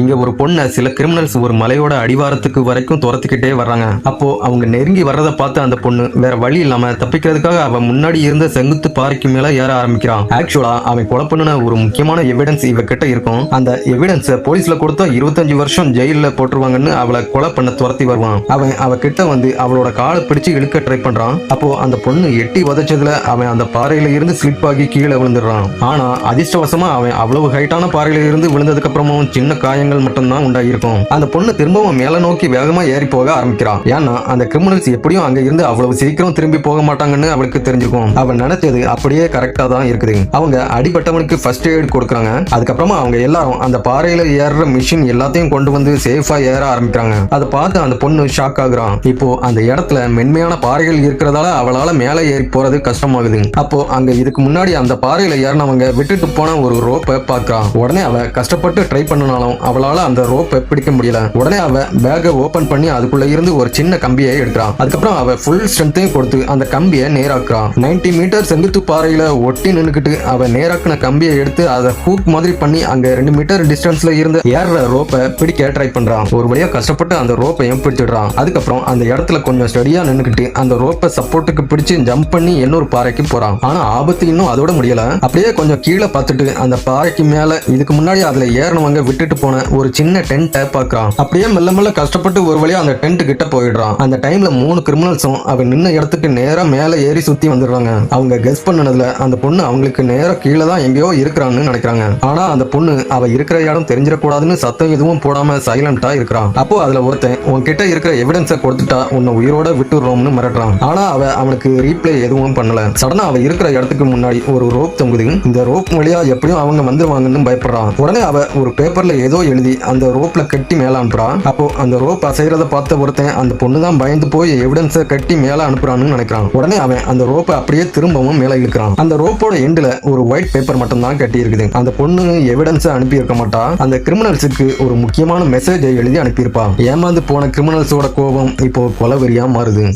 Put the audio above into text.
இங்க ஒரு பொண்ணை சில கிரிமினல்ஸ் ஒரு மலையோட அடிவாரத்துக்கு வரைக்கும் துரத்திக்கிட்டே வர்றாங்க. அப்போ அவங்க நெருங்கி வர்றதை பார்த்து அந்த பொண்ணு வேற வழி இல்லாம தப்பிக்கிறதுக்காக அவன் முன்னாடி இருந்த செங்குத்து பாறைக்கு மேல ஏற ஆரம்பிக்கிறான். ஆக்சுவலா அவன் கொலை பண்ணின ஒரு முக்கியமான எவிடன்ஸ் இவ கிட்ட இருக்கும். அந்த எவிடன்ஸ் போலீஸ்ல கொடுத்தா 25 வருஷம் ஜெயில போட்டுருவாங்கன்னு அவளை கொலை பண்ண துரத்தி வருவான். அவன் அவ கிட்ட வந்து அவளோட காலை பிடிச்சு இழுக்க ட்ரை பண்றான். அப்போ அந்த பொண்ணு எட்டி உதைச்சதுல அவன் அந்த பாறையில இருந்து ஸ்லிப் ஆகி கீழே விழுந்துடுறான். ஆனா அதிர்ஷ்டவசமா அவன் அவ்வளவு ஹைட்டான பாறையில இருந்து விழுந்ததுக்கு அப்புறமும் சின்ன காயங்கள் மட்டும்தான் உண்டாயிருக்கும். அந்த பொண்ணு திரும்பவும் மேல நோக்கி வேகமா ஏறி போக ஆரம்பிக்கிறான். ஏன்னா அந்த கிரிமினல்ஸ் எப்படியும் அங்க இருந்து அவ்வளவு சீக்கிரம் திரும்பி போக மாட்டாங்கன்னு அவளுக்கு தெரிஞ்சிருக்கும். அவன் நினைச்சது அப்படியே கரெக்டா தான் இருக்குது. அவங்க அடிபட்டவனுக்கு ஃபர்ஸ்ட் எய்ட் கொடுக்குறாங்க. அதுக்கப்புறமா அவங்க எல்லாரும் அந்த பாறையில ஏறுற மிஷின் எல்லாத்தையும் கொண்டு வந்து சேஃபா ஏற ஆரம்பிக்கிறாங்க. அதை பார்த்து அந்த பொண்ணு ஷாக் ஆகுறான். இப்போ அந்த இடத்துல மென்மையான பாறைகள் இருக்கிறதால அவளால மேல ஏறி போறது கஷ்டமாகுது. அப்போ அங்க இதுக்கு முன்னாடி அந்த பாறையில ஏறினவங்க விட்டுட்டு போன ஒரு ரோப்பை பார்க்கறான். உடனே அவ கஷ்டப்பட்டு ட்ரை பண்ணனாலும் அவளால அந்த ரோப்பை பிடிக்க முடியல. உடனே அவ பேக்கை ஓபன் பண்ணி அதுக்குள்ள இருந்து ஒரு சின்ன கம்பியை எடுக்கிறான். அதுக்கப்புறம் அவ ஃபுல் ஸ்ட்ரென்த்தையும் கொடுத்து அந்த கம்பியை நேராக்குறான். 90 மீட்டர் செங்குத்து பாறையில ஒட்டி நின்னுக்கிட்டு அவ நேராக்குன கம்பியை எடுத்து அதை ஹூக் மாதிரி பண்ணி அங்க 2 மீட்டர் டிஸ்டன்ஸ்ல இருந்து ஏறுற ரோப்பை பிடிக்க ட்ரை பண்றான். ஒரு வழியா கஷ்டப்பட்டு அந்த ரோப்பையும் பிடிச்சிடுறான். அதுக்கப்புறம் அந்த இடத்துல கொஞ்சம் ஸ்டடியா நின்னுக்கிட்டு அந்த ரோப்பை சப்போர்ட்டுக்கு பிடிச்சு ஜம்ப் பண்ணி இன்னொரு பாறைக்கு போறான். ஆனா ஆபத்து இன்னும் அதோட முடியல. அப்படியே கொஞ்சம் கீழே பார்த்துட்டு அந்த பாறைக்கு மேல இதுக்கு முன்னாடி அதுல ஏறினவங்க விட்டுட்டு போன ஒரு சின்ன டென்ட்டை பார்க்கறான். அப்படியே மெல்ல மெல்ல கஷ்டப்பட்டு ஒரு வழியா அந்த டென்ட் கிட்ட போயிடுறான். அந்த டைம்ல 3 கிரிமினல்ஸும் அவன் நின்ன இடத்துக்கு நேரா மேல ஏறி சுத்தி வந்துடுறாங்க. அவங்க கெஸ் பண்ணதுல அந்த பொண்ணு அவங்களுக்கு நேரா கீழே தான் எங்கேயோ இருக்கிறான்னு நினைக்கிறாங்க. ஆனா அந்த பொண்ணு அவ இருக்கிற இடம் தெரிஞ்சிடக்கூடாதுன்னு சத்தம் எதுவும் போடாம சைலண்டா இருக்கிறான். அப்போ அதுல ஒருத்தன் உன்கிட்ட இருக்கிற எவிடன்ஸை கொடுத்துட்டா உன்னை உயிரோட விட்டுறோம்னு மிரட்டுறான். ஆனா அவ அவனுக்கு ரீப்ளே எதுவும் பண்ணல. சடனா அவ இருக்கிற இடத்துக்கு முன்னாடி ஒரு ரோப் தொங்குது. இந்த ரோப் வழியா எப்படியும் அவங்க வந்துருவாங்கன்னு பயப்படுறான். உடனே அவ ஒரு பேப்பர்ல ஏதோ எழுதி அந்த ரோப்ல கட்டி மேல அனுப்புறான். அப்போ அந்த ரோப் அசைறத பார்த்த ஒருத்தன் அந்த பொண்ணு தான் பயந்து போய் எவிடன்ஸை கட்டி மேல அனுப்புறான்னு நினைக்கிறான். உடனே அவன் அந்த ரோப்பை அப்படியே திரும்பவும் மேல இழுக்கிறான். அந்த ரோப்போட எண்டுல ஒரு ஒயிட் பேப்பர் மட்டும் தான் கட்டி இருக்குது. அந்த பொண்ணு எவிடன்ஸை அனுப்பி இருக்க மாட்டா. அந்த கிரிமினல்ஸுக்கு ஒரு முக்கியமான மெசேஜை எழுதி அனுப்பியிருப்பா. ஏமாந்து போன கிரிமினல்ஸோட கோபம் இப்போ கொலவெறியா மாறுது.